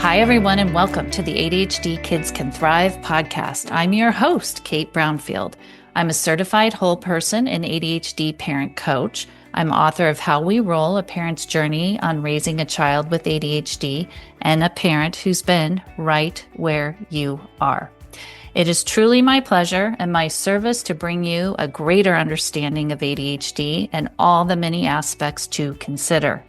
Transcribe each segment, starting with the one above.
Hi, everyone, and welcome to the ADHD Kids Can Thrive podcast. I'm your host, Kate Brownfield. I'm a certified whole person and ADHD parent coach. I'm author of How We Roll, a parent's journey on raising a child with ADHD, and a parent who's been right where you are. It is truly my pleasure and my service to bring you a greater understanding of ADHD and all the many aspects to consider.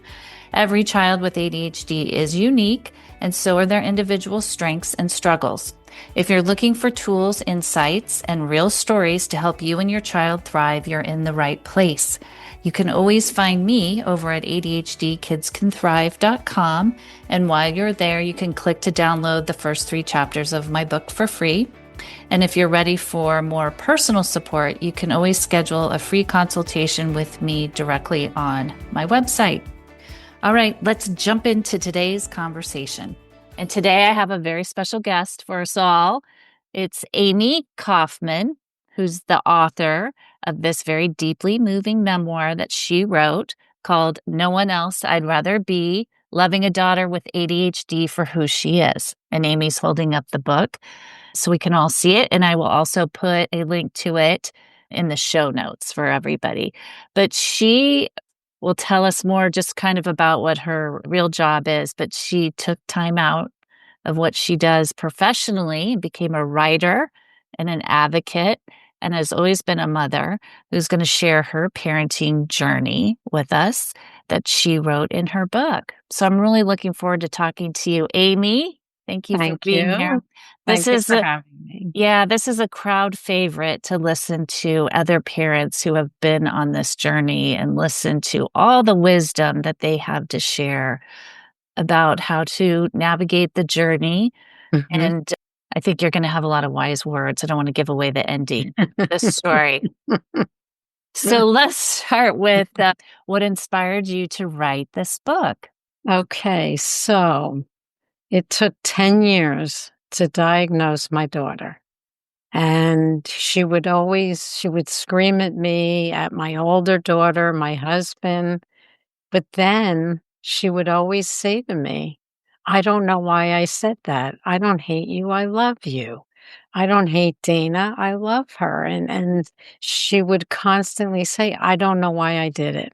Every child with ADHD is unique, and so are their individual strengths and struggles. If you're looking for tools, insights, and real stories to help you and your child thrive, you're in the right place. You can always find me over at ADHDkidscanthrive.com, and while you're there, you can click to download the first 3 chapters of my book for free. And if you're ready for more personal support, you can always schedule a free consultation with me directly on my website. All right, let's jump into today's conversation. And today I have a very special guest for us all. It's Aimee Kaufman, who's the author of this very deeply moving memoir that she wrote called No One Else I'd Rather Be, Loving a Daughter with ADHD for Who She Is. And Aimee's holding up the book so we can all see it. And I will also put a link to it in the show notes for everybody. But she will tell us more just kind of about what her real job is, but she took time out of what she does professionally, became a writer and an advocate, and has always been a mother who's going to share her parenting journey with us that she wrote in her book. So I'm really looking forward to talking to you, Aimee. Thank you for being here. Thank you for having me. Yeah, this is a crowd favorite to listen to other parents who have been on this journey and listen to all the wisdom that they have to share about how to navigate the journey. Mm-hmm. And I think you're going to have a lot of wise words. I don't want to give away the ending of the story. So let's start with what inspired you to write this book. Okay, so it took 10 years to diagnose my daughter. And she would scream at me, at my older daughter, my husband. But then she would always say to me, I don't know why I said that. I don't hate you. I love you. I don't hate Dana. I love her. And she would constantly say, I don't know why I did it.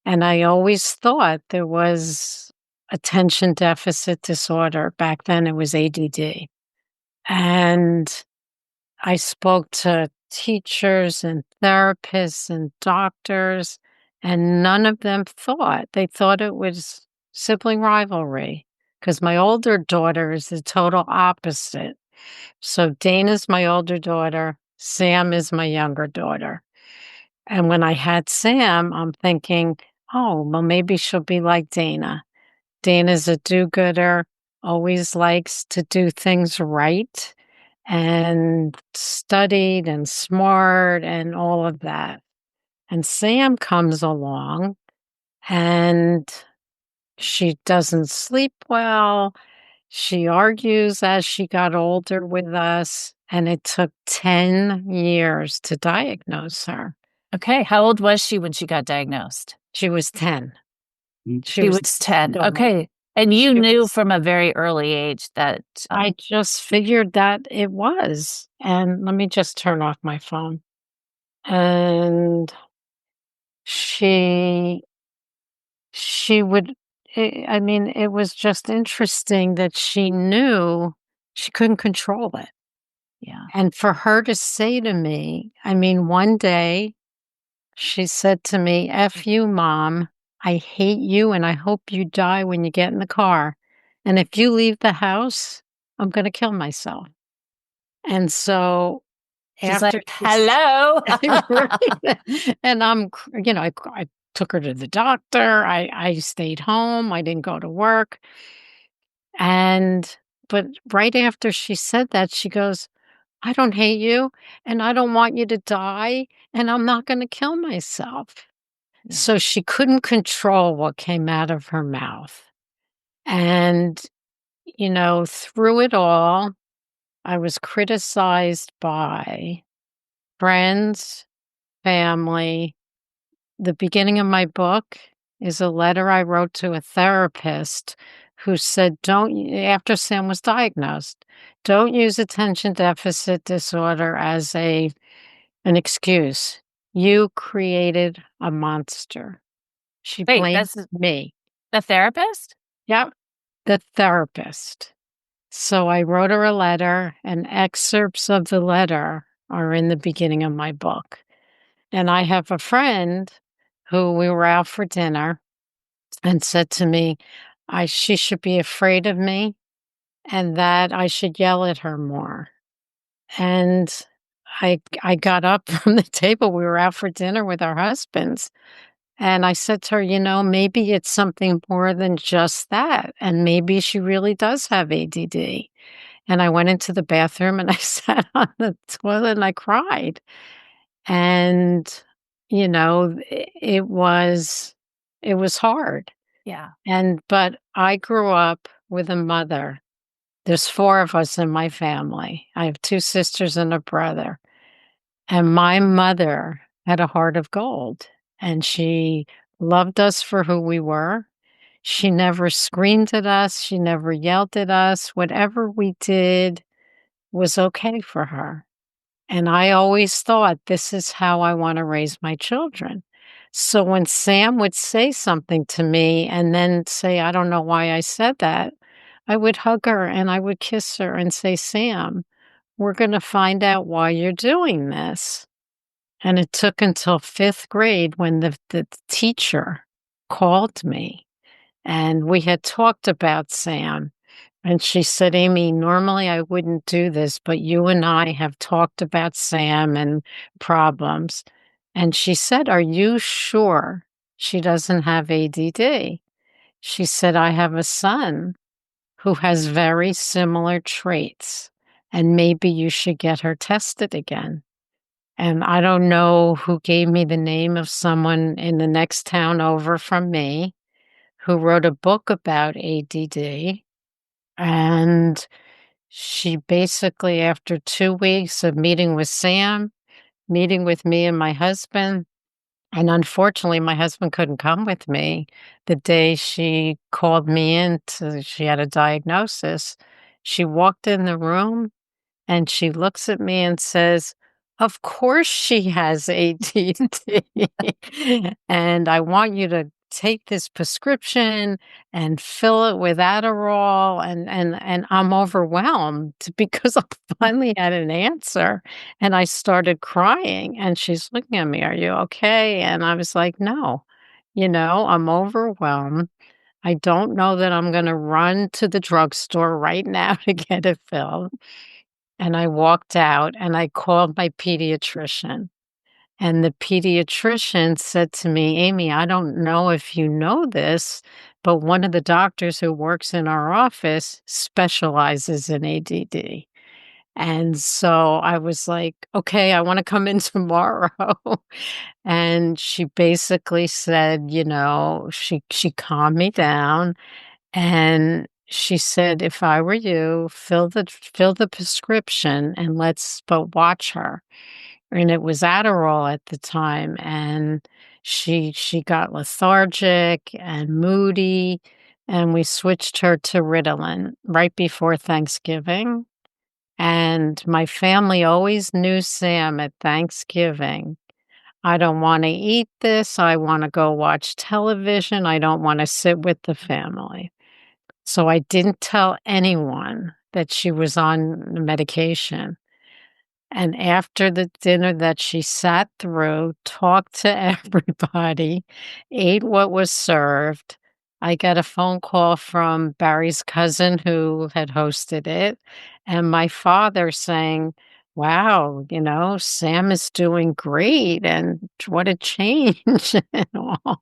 And I always thought there was attention deficit disorder. Back then it was ADD. And I spoke to teachers and therapists and doctors, and none of them they thought it was sibling rivalry because my older daughter is the total opposite. So Dana's my older daughter, Sam is my younger daughter. And when I had Sam, I'm thinking, oh, well, maybe she'll be like Dana. Dana's a do-gooder, always likes to do things right, and studied and smart and all of that. And Sam comes along and she doesn't sleep well. She argues as she got older with us, and it took 10 years to diagnose her. Okay. How old was she when she got diagnosed? She was 10. She was 10. Okay. And you knew from a very early age that... I just figured that it was. And let me just turn off my phone. And she would, it was just interesting that she knew she couldn't control it. Yeah. And for her to say to me, one day she said to me, F you, Mom. I hate you and I hope you die when you get in the car. And if you leave the house, I'm going to kill myself. And so she's like, hello. And I took her to the doctor. I stayed home. I didn't go to work. But right after she said that, she goes, I don't hate you and I don't want you to die and I'm not going to kill myself. Yeah. So she couldn't control what came out of her mouth. And, through it all, I was criticized by friends, family. The beginning of my book is a letter I wrote to a therapist who said, don't, after Sam was diagnosed, don't use attention deficit disorder as an excuse. You created a monster. She Wait, blamed that's me. the therapist? Yep, the therapist. So I wrote her a letter, and excerpts of the letter are in the beginning of my book. And I have a friend who we were out for dinner and said to me, she should be afraid of me and that I should yell at her more. And I got up from the table. We were out for dinner with our husbands. And I said to her, maybe it's something more than just that. And maybe she really does have ADD. And I went into the bathroom and I sat on the toilet and I cried. And, it was hard. Yeah. But I grew up with a mother. There's 4 of us in my family. I have 2 sisters and a brother. And my mother had a heart of gold, and she loved us for who we were. She never screamed at us, she never yelled at us. Whatever we did was okay for her. And I always thought, this is how I wanna raise my children. So when Sam would say something to me and then say, "I don't know why I said that," I would hug her and I would kiss her and say, "Sam, we're gonna find out why you're doing this." And it took until 5th grade when the teacher called me, and we had talked about Sam, and she said, "Aimee, normally I wouldn't do this, but you and I have talked about Sam and problems." And she said, "Are you sure she doesn't have ADD?" She said, "I have a son who has very similar traits, and maybe you should get her tested again." And I don't know who gave me the name of someone in the next town over from me who wrote a book about ADD. And she basically, after 2 weeks of meeting with Sam, meeting with me and my husband, and unfortunately, my husband couldn't come with me the day she called me in she had a diagnosis. She walked in the room and she looks at me and says, "Of course she has ADD, and I want you to take this prescription and fill it with Adderall," and I'm overwhelmed because I finally had an answer, and I started crying, and she's looking at me, "Are you okay?" And I was like, "No, I'm overwhelmed. I don't know that I'm gonna run to the drugstore right now to get it filled." And I walked out and I called my pediatrician. And the pediatrician said to me, "Aimee, I don't know if you know this, but one of the doctors who works in our office specializes in ADD." And so I was like, "Okay, I want to come in tomorrow." And she basically said, she calmed me down and she said, "If I were you, fill the prescription and but watch her." And it was Adderall at the time, and she got lethargic and moody, and we switched her to Ritalin right before Thanksgiving. And my family always knew Sam at Thanksgiving. "I don't wanna eat this, I wanna go watch television, I don't wanna sit with the family." So I didn't tell anyone that she was on the medication. And after the dinner that she sat through, talked to everybody, ate what was served, I got a phone call from Barry's cousin who had hosted it, and my father saying, "Wow, Sam is doing great, and what a change," and all.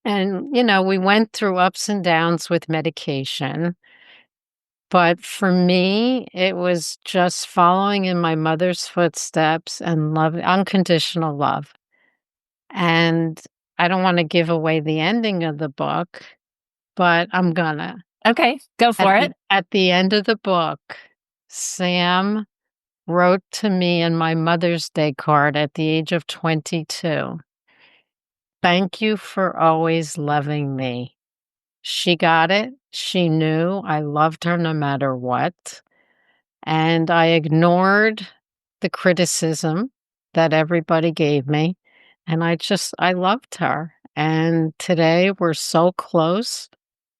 And, we went through ups and downs with medication. But for me, it was just following in my mother's footsteps and love unconditional love. And I don't wanna give away the ending of the book, but I'm gonna. Okay, go At for the it. at the end of the book, Sam wrote to me in my Mother's Day card at the age of 22, "Thank you for always loving me. She got it. She knew I loved her no matter what, and I ignored the criticism that everybody gave me, and I loved her, and today we're so close,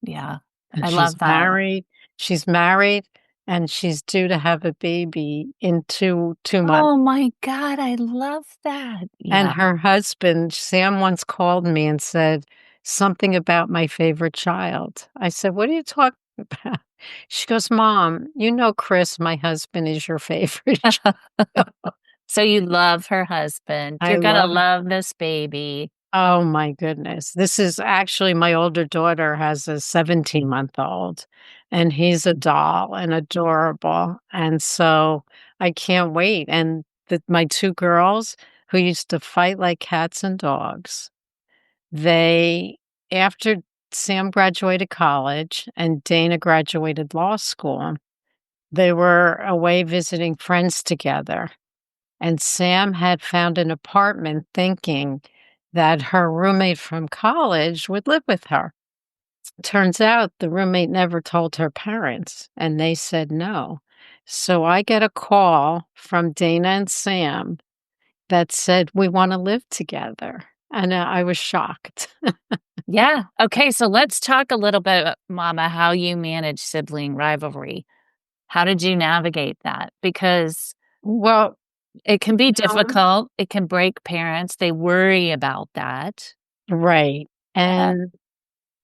Yeah. and I love that. she's married, and she's due to have a baby in 2 months. Oh my god, I love that. And Yeah. her husband, Sam, once called me and said something about my favorite child. I said, "What are you talking about?" She goes, "Mom, you know Chris, my husband, is your favorite child." So you love her husband. I You're gonna love love this baby. Oh my goodness. This is actually my older daughter has a 17-month-old, and he's a doll and adorable, and so I can't wait, and my 2 girls who used to fight like cats and dogs, they after Sam graduated college and Dana graduated law school, they were away visiting friends together, and Sam had found an apartment thinking that her roommate from college would live with her. Turns out the roommate never told her parents, and they said no. So I get a call from Dana and Sam that said, "We wanna live together." And I was shocked. Yeah. Okay, so let's talk a little bit, Mama, how you manage sibling rivalry. How did you navigate that? Because Well, it can be you know difficult, it can break parents, they worry about that. Right, Uh, and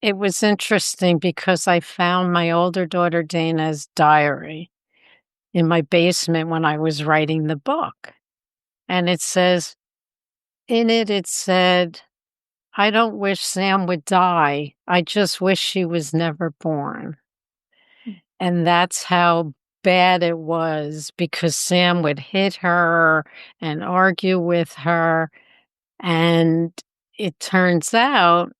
it was interesting because I found my older daughter Dana's diary in my basement when I was writing the book. And it said, "I don't wish Sam would die. I just wish she was never born." And that's how bad it was because Sam would hit her and argue with her. And it turns out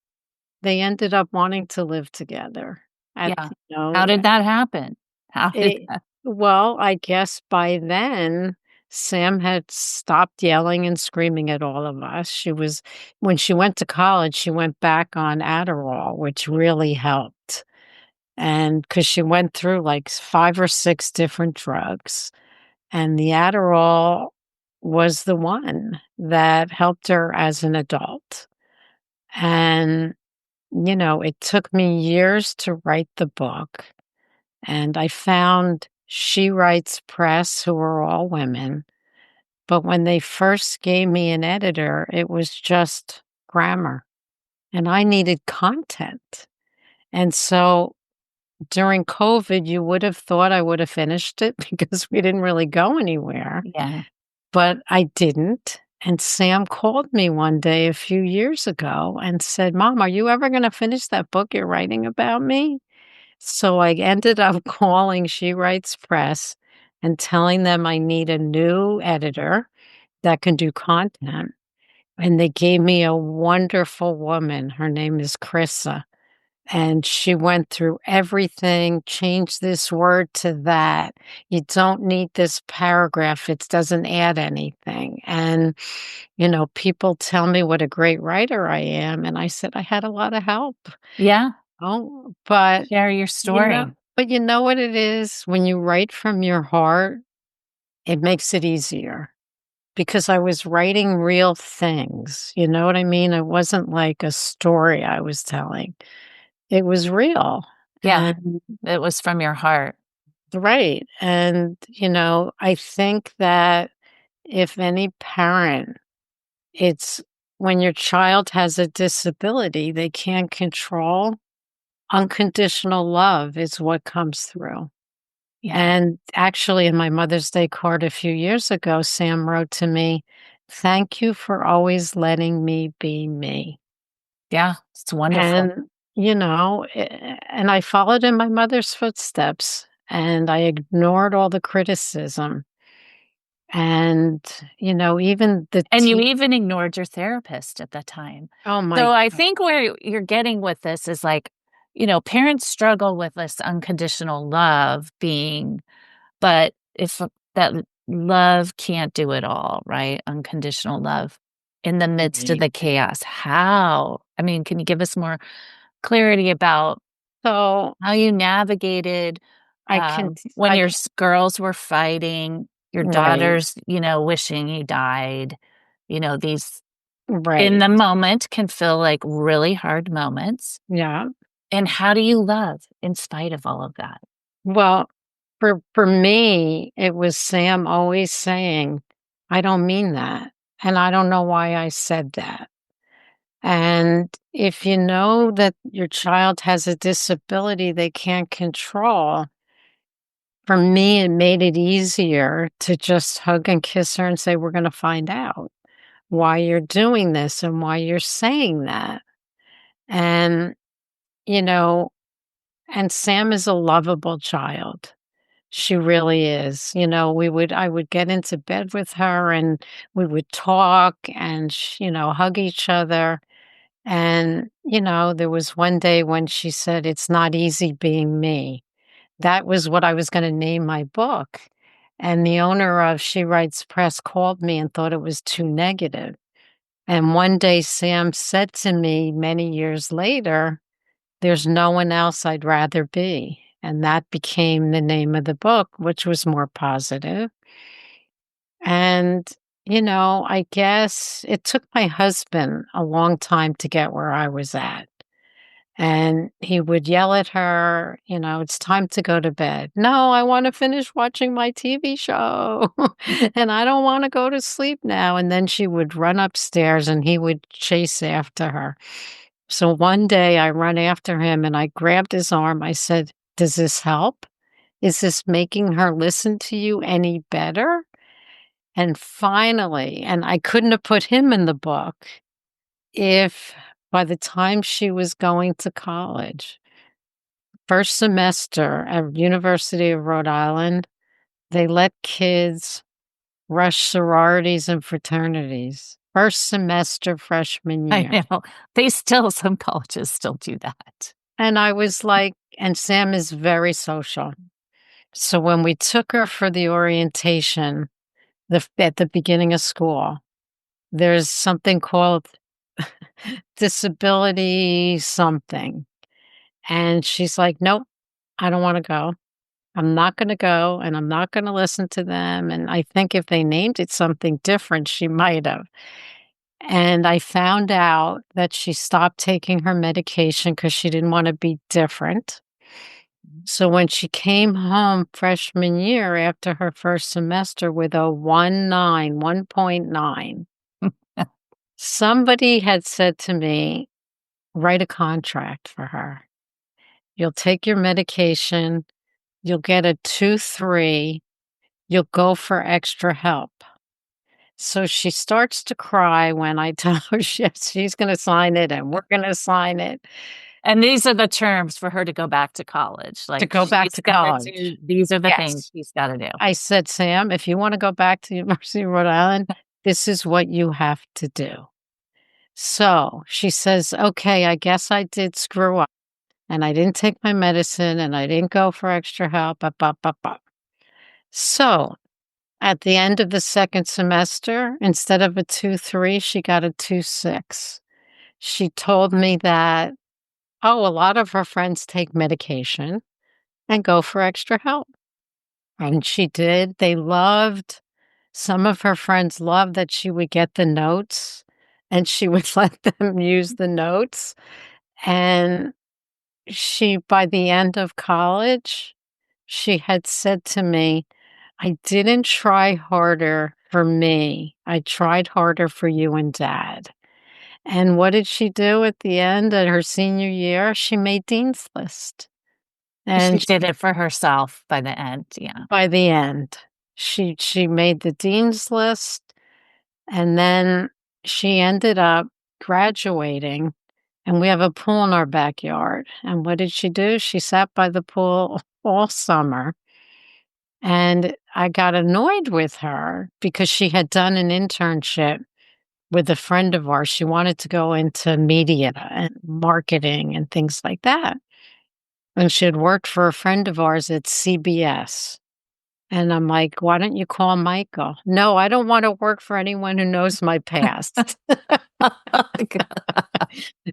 they ended up wanting to live together at, yeah. you How know, did that happen? How did It that well, I guess by then, Sam had stopped yelling and screaming at all of us. When she went to college, she went back on Adderall, which really helped. And because she went through like 5 or 6 different drugs, and the Adderall was the one that helped her as an adult. And, it took me years to write the book. And I found She Writes Press, who are all women. But when they first gave me an editor, it was just grammar, and I needed content. And so during COVID, you would have thought I would have finished it because we didn't really go anywhere, Yeah. but I didn't. And Sam called me one day a few years ago and said, "Mom, are you ever going to finish that book you're writing about me?" So I ended up calling She Writes Press and telling them I need a new editor that can do content. And they gave me a wonderful woman. Her name is Krissa. And she went through everything, changed this word to that. You don't need this paragraph, it doesn't add anything. And, people tell me what a great writer I am. And I said, I had a lot of help. Yeah. Oh, but Share your you know story. but you know what it is? When you write from your heart, it makes it easier because I was writing real things, you know what I mean? It wasn't like a story I was telling. It was real, Yeah. and It was from your heart. right, and, I think that if any parent it's when your child has a disability they can't control, unconditional love is what comes through. Yeah. And actually, in my Mother's Day card a few years ago, Sam wrote to me, "Thank you for always letting me be me." Yeah. It's wonderful. And, and I followed in my mother's footsteps and I ignored all the criticism. And, even the And you tea. even ignored your therapist at that time. Oh my So I God. think where you're getting with this is like, parents struggle with this unconditional love being, but if that love can't do it all, right? Unconditional love in the midst of Right. the chaos. How? I mean, can you give us more clarity about So how you navigated I can, when I, your girls were fighting, your right, daughters, wishing you died. These in right. the moment can feel like really hard moments. Yeah. And how do you love in spite of all of that? Well, for me, it was Sam always saying, "I don't mean that, and I don't know why I said that." And if you know that your child has a disability they can't control, for me, it made it easier to just hug and kiss her and say, "We're gonna find out why you're doing this and why you're saying that." And, you know, and Sam is a lovable child. She really is. I would get into bed with her and we would talk and, hug each other. And, there was one day when she said, "It's not easy being me." That was what I was going to name my book. And the owner of She Writes Press called me and thought it was too negative. And one day Sam said to me many years later, "There's no one else I'd rather be." And that became the name of the book, which was more positive. And, I guess it took my husband a long time to get where I was at. And he would yell at her, "It's time to go to bed." "No, I want to finish watching my TV show." "And I don't want to go to sleep now." And then she would run upstairs and he would chase after her. So one day I run after him and I grabbed his arm. I said, "Does this help? Is this making her listen to you any better?" And finally, and I couldn't have put him in the book if by the time she was going to college, first semester at University of Rhode Island, they let kids rush sororities and fraternities. First semester freshman I year. know some colleges still do that. And I was like, and Sam is very social. So when we took her for the orientation at the beginning of school, there's something called disability something. And she's like, "Nope, I don't want to go. I'm not going to go and I'm not going to listen to them." And I think if they named it something different, she might have. And I found out that she stopped taking her medication because she didn't want to be different. So when she came home freshman year after her first semester with a 1.9, somebody had said to me, "Write a contract for her. You'll take your medication, you'll get a 2-3, you'll go for extra help." So she starts to cry when I tell her she's going to sign it and we're going to sign it And these are the terms for her to go back to college. to Like go back she's to got to college. do, these are the things Yes. she's got to do. I said, "Sam, if you want to go back to University of Rhode Island, this is what you have to do." So she says, "Okay, I guess I did screw up and I didn't take my medicine and I didn't go for extra help." Bop, bop, bop, bop. So at the end of the second semester, instead of a 2-3, she got a 2-6. She told me that, oh, a lot of her friends take medication and go for extra help. And she did. Some of her friends loved that she would get the notes and she would let them use the notes. And by the end of college, she had said to me, "I didn't try harder for me. I tried harder for you and dad." And what did she do at the end of her senior year? She made Dean's List. She And did it for herself by the end. Yeah. by the end, she made the Dean's List, and then she ended up graduating, and we have a pool in our backyard. And what did she do? She sat by the pool all summer. And I got annoyed with her because she had done an internship with a friend of ours. She wanted to go into media and marketing and things like that. And she had worked for a friend of ours at CBS. And I'm like, "Why don't you call Michael?" "No, I don't want to work for anyone who knows my past,"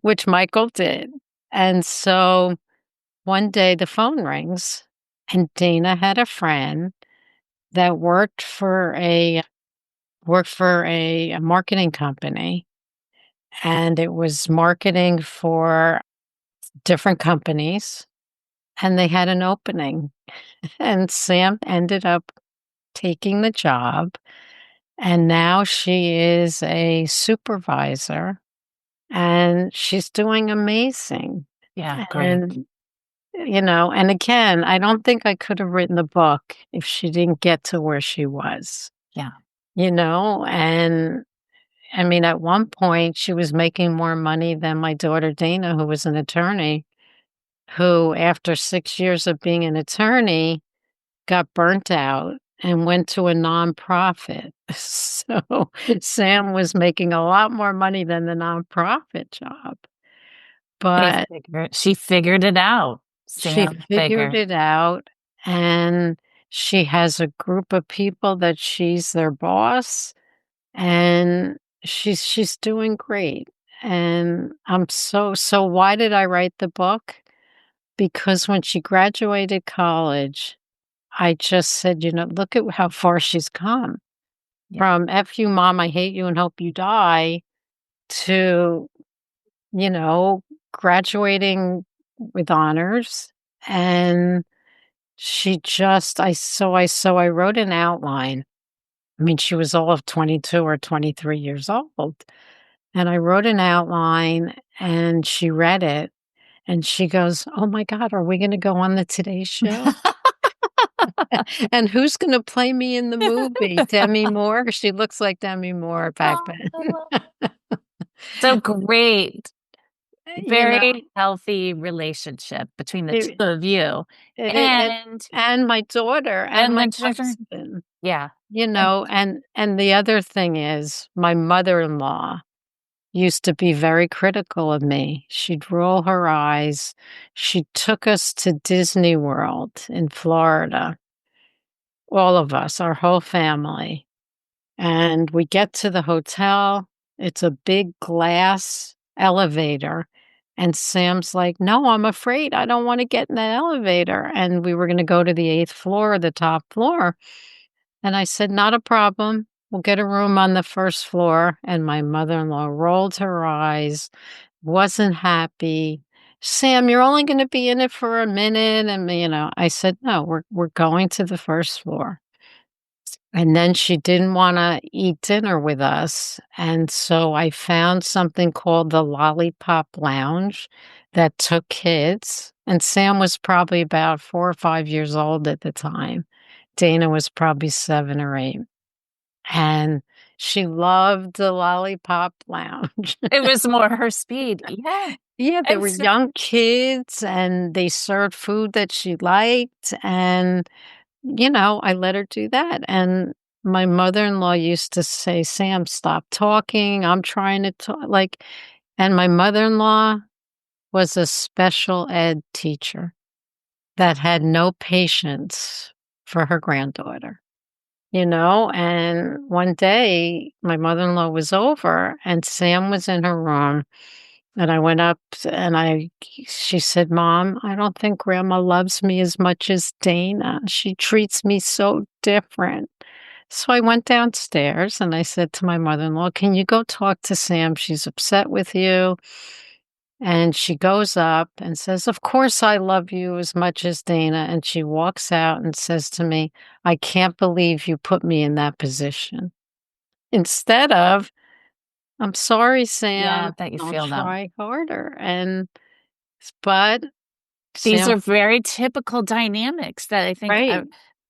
which Michael did. And so one day the phone rings, and Dana had a friend that worked for a marketing company, and it was marketing for different companies, and they had an opening, and Sam ended up taking the job, and now she is a supervisor, and she's doing amazing, Yeah, great. and, and again, I don't think I could have written the book if she didn't get to where she was, Yeah. and I mean, at one point, she was making more money than my daughter Dana, who was an attorney, who, after 6 years of being an attorney, got burnt out and went to a nonprofit. So, Sam was making a lot more money than the nonprofit job, but She figured it out. she Sam figured figured. it out, and she has a group of people that she's their boss, and she's doing great, and I'm so why did I write the book? Because when she graduated college, I just said, "Look at how far she's come. Yeah. From 'F you, mom, I hate you and hope you die,' to, you know, graduating with honors." And she just I wrote an outline. I mean, she was all of 22 or 23 years old, and I wrote an outline, and she read it, and she goes, "Oh my god, are we gonna go on the Today Show? And who's gonna play me in the movie? Demi Moore?" She looks like Demi Moore back Oh, then. I love so great. You know, Very healthy relationship between the 2 it of you, it it and and my daughter and and my the children. husband, Yeah, and and the other thing is my mother-in-law used to be very critical of me. She'd roll her eyes. She took us to Disney World in Florida, all of us, our whole family, and we get to the hotel. It's a big glass elevator, and Sam's like, "No, I'm afraid. I don't wanna get in that elevator," and we were gonna go to the 8th floor, the top floor, and I said, "Not a problem. We'll get a room on the 1st floor," and my mother-in-law rolled her eyes, wasn't happy. "Sam, you're only gonna be in it for a minute," and, I said, "No, we're going to the 1st floor." And then she didn't wanna eat dinner with us, and so I found something called the Lollipop Lounge that took kids, and Sam was probably about 4 or 5 years old at the time. Dana was probably 7 or 8, and she loved the Lollipop Lounge. it was more her speed. Yeah, Yeah, there and were so young kids, and they served food that she liked, and I let her do that, and my mother-in-law used to say, "Sam, stop talking, I'm trying to talk," and my mother-in-law was a special ed teacher that had no patience for her granddaughter, and one day, my mother-in-law was over, and Sam was in her room, and I went up and she said, "Mom, I don't think grandma loves me as much as Dana. She treats me so different." So I went downstairs and I said to my mother-in-law, "Can you go talk to Sam? She's upset with you." And she goes up and says, "Of course I love you as much as Dana." And she walks out and says to me, "I can't believe you put me in that position." Instead of, "I'm sorry, yeah, Sam, that you I'll feel that. try harder." But These Sam are very typical dynamics that I think, right.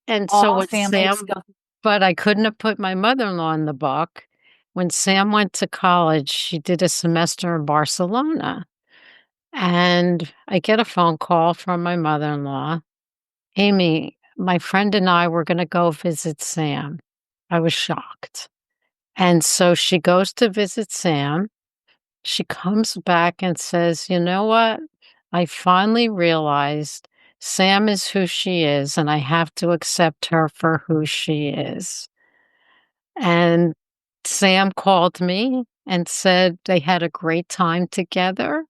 And so all when families Sam go. but I couldn't have put my mother-in-law in the book. When Sam went to college, she did a semester in Barcelona, and I get a phone call from my mother-in-law, "Aimee, my friend and I were gonna go visit Sam." I was shocked. And so she goes to visit Sam. She comes back and says, "You know what? I finally realized Sam is who she is, and I have to accept her for who she is." And Sam called me and said they had a great time together,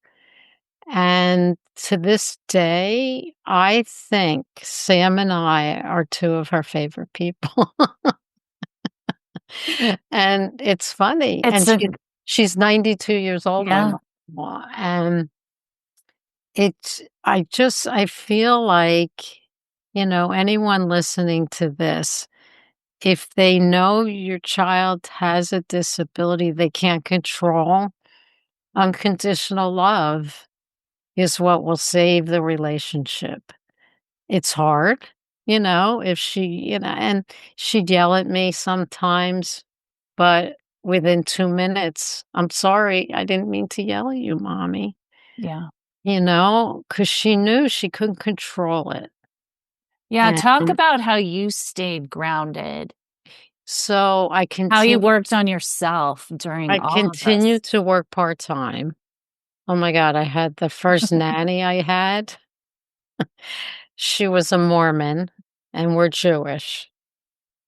And to this day, I think Sam and I are two of her favorite people. And it's funny, It's and a she's 92 years old, my yeah, mom, and I feel like, anyone listening to this, if they know your child has a disability they can't control, unconditional love is what will save the relationship. It's hard, if and she'd yell at me sometimes, but within 2 minutes, "I'm sorry, I didn't mean to yell at you, mommy," yeah. because she knew she couldn't control it. Yeah, talk And about how you stayed grounded, so how you worked on yourself during I all of this. continued to work part-time. Oh my god, I had the first nanny I had, she was a Mormon, and we're Jewish,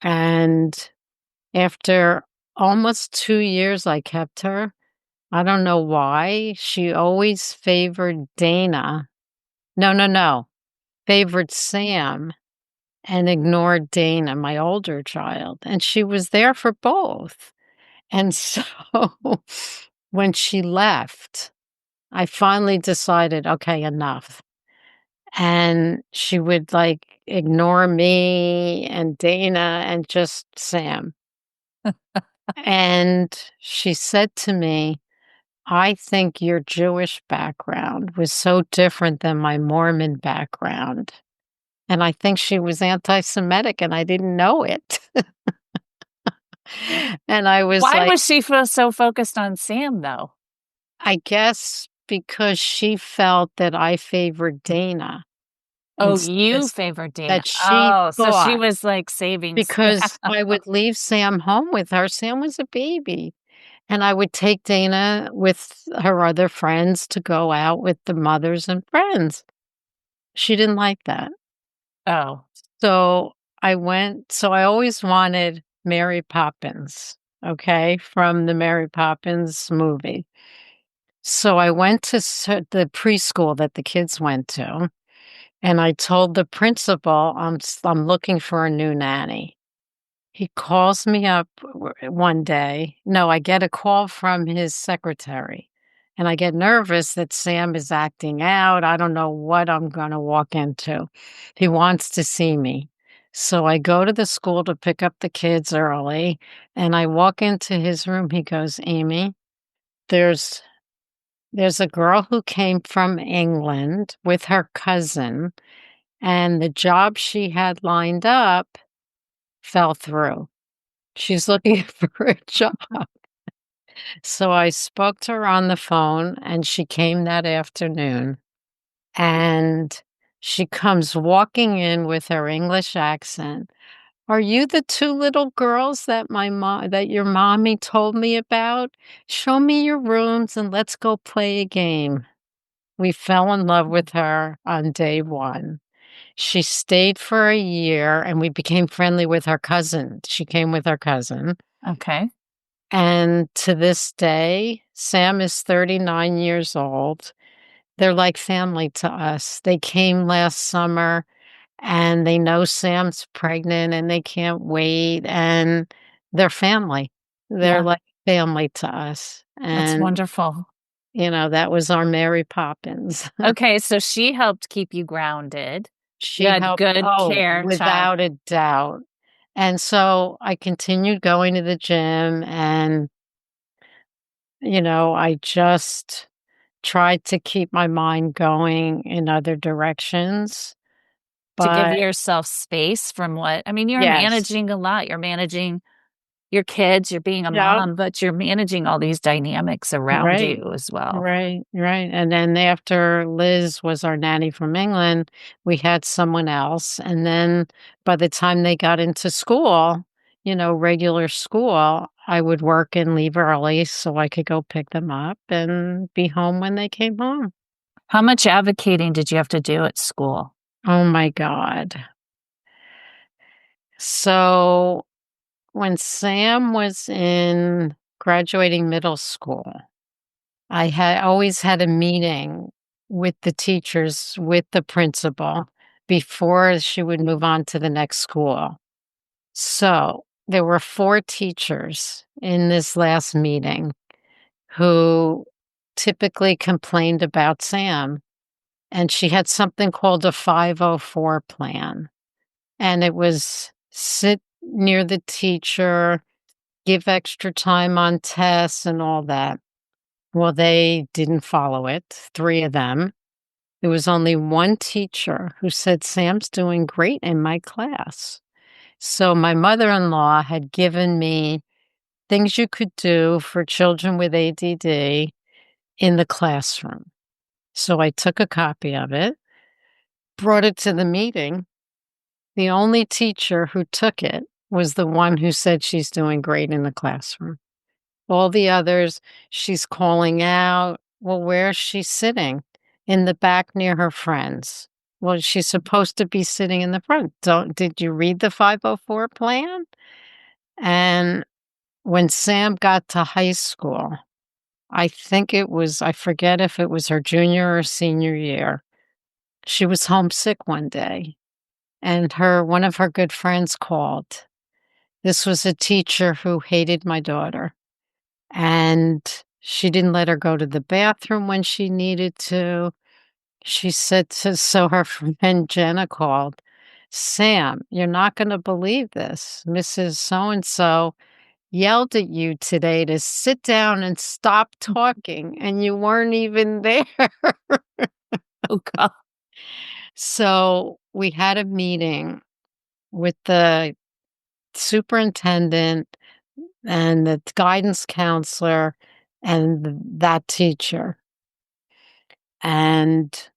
and after almost 2 years I kept her. I don't know why, she always favored Dana. No, no, no, favored Sam and ignored Dana, my older child, and she was there for both. And so when she left, I finally decided, "Okay, enough." And she would, like, ignore me and Dana and just Sam. And she said to me, "I think your Jewish background was so different than my Mormon background." And I think she was anti-Semitic, and I didn't know it. And I was Why like, was she so focused on Sam, though? I guess because she felt that I favored Dana Oh, instead you favored Dana. that she Oh, so she thought was, like, saving Sam. because I would leave Sam home with her. Sam was a baby, and I would take Dana with her other friends to go out with the mothers and friends. She didn't like that. Oh, So I always wanted Mary Poppins, okay, from the Mary Poppins movie. So I went to the preschool that the kids went to, and I told the principal, I'm looking for a new nanny." He calls me up one day. No, I get a call from his secretary, and I get nervous that Sam is acting out. I don't know what I'm gonna walk into. He wants to see me. So I go to the school to pick up the kids early, and I walk into his room. He goes, "Aimee, there's there's a girl who came from England with her cousin, and the job she had lined up fell through. She's looking for a job." So I spoke to her on the phone, and she came that afternoon, and she comes walking in with her English accent. "Are you the 2 little girls that your mommy told me about? Show me your rooms and let's go play a game." We fell in love with her on day 1. She stayed for a year, and we became friendly with her cousin. She came with her cousin, okay. and to this day, Sam is 39 years old. They're like family to us. They came last summer, and they know Sam's pregnant, and they can't wait, and they're family. They're Yeah, like family to us, that's and, wonderful. that was our Mary Poppins. Okay, so she helped keep you grounded. You She had helped, good oh, care, child. without a doubt. And so I continued going to the gym, and, I just tried to keep my mind going in other directions, To give but yourself space from what I mean, you're yes. managing a lot. You're managing your kids, you're being a Yep. mom, but you're managing all these dynamics around Right. you as well. Right, right, and then after Liz was our nanny from England, we had someone else, and then by the time they got into school, regular school, I would work and leave early so I could go pick them up and be home when they came home. How much advocating did you have to do at school? Oh my god. So, when Sam was in graduating middle school, I had always had a meeting with the teachers, with the principal, before she would move on to the next school. So there were 4 teachers in this last meeting who typically complained about Sam, and she had something called a 504 plan, and it was sit near the teacher, give extra time on tests and all that. Well, they didn't follow it, 3 of them. There was only 1 teacher who said, "Sam's doing great in my class." So my mother-in-law had given me things you could do for children with ADD in the classroom. So I took a copy of it, brought it to the meeting. The only teacher who took it was the one who said she's doing great in the classroom. All the others, she's calling out. Well, where's she sitting? In the back near her friends. Well, she's supposed to be sitting in the front. Did you read the 504 plan? And when Sam got to high school, I forget if it was her junior or senior year, she was homesick one day, and one of her good friends called. This was a teacher who hated my daughter, and she didn't let her go to the bathroom when she needed to. She said so her friend Jenna called, "Sam, you're not gonna believe this. Mrs. So and so yelled at you today to sit down and stop talking, and you weren't even there." Oh, God. So we had a meeting with the superintendent and the guidance counselor and that teacher. And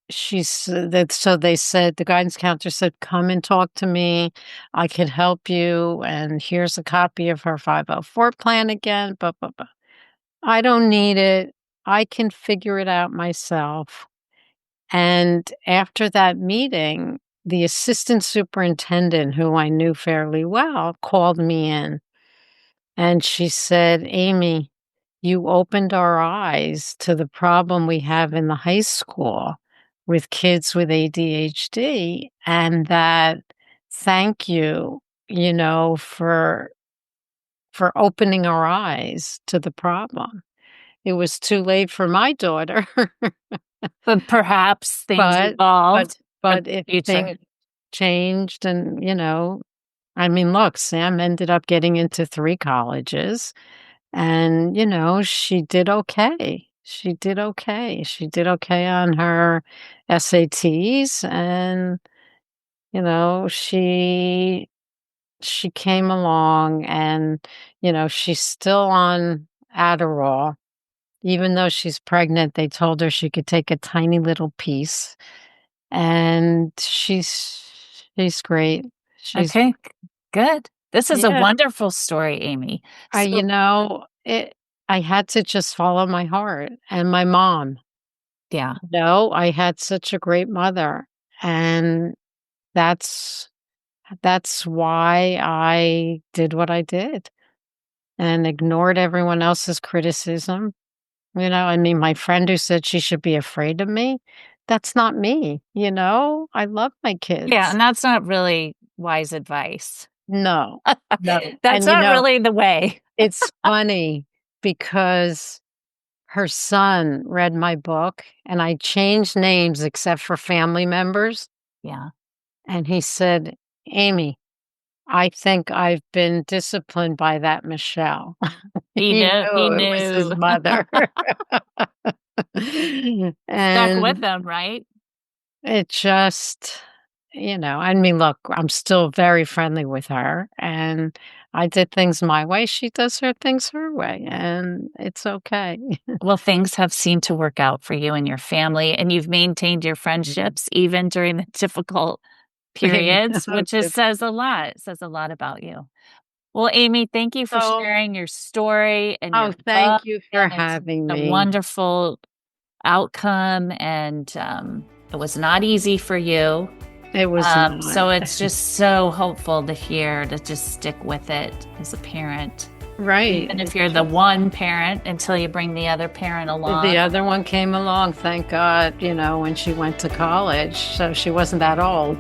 so they said, the guidance counselor said, "Come and talk to me. I could help you. And here's a copy of her 504 plan again. Blah, blah, blah." I don't need it. I can figure it out myself. And after that meeting, the assistant superintendent, who I knew fairly well, called me in and she said, "Aimee, you opened our eyes to the problem we have in the high school with kids with ADHD, and that thank you, for opening our eyes to the problem. It was too late for my daughter." But perhaps things But but evolved for the but if future. things changed and, I mean, look, Sam ended up getting into 3 colleges and, she did okay. She did okay. She did okay on her SATs and, she came along and, she's still on Adderall. Even though she's pregnant, they told her she could take a tiny little piece. And she's great. She's Okay, good. This is a yeah, wonderful story, Aimee. I So I had to just follow my heart and my mom. yeah. I had such a great mother, and that's that's why I did what I did and ignored everyone else's criticism. I mean, my friend who said she should be afraid of me, that's not me, I love my Yeah, kids. and that's not really wise advice. No, no, That's and, not really the way. it's funny because her son read my book, and I changed names except for family members, Yeah. and he said, "Aimee, I think I've been disciplined by that Michelle." He He knew it was his knew. mother. Stuck with And them, right? it just I mean, look, I'm still very friendly with her, and I did things my way, she does her things her way, and it's okay. Well, things have seemed to work out for you and your family, and you've maintained your friendships even during the difficult periods, which is It's says a lot. It says a lot about you. Well, Aimee, thank you for so sharing your story and oh, your book, thank you for and it's having a me. wonderful outcome, and, it was not easy for you. It was not. So it's just so hopeful to hear to just stick with it as a parent. Right. Even if you're the one parent until you bring the other parent along. The other one came along, thank God, when she went to college. So she wasn't that old.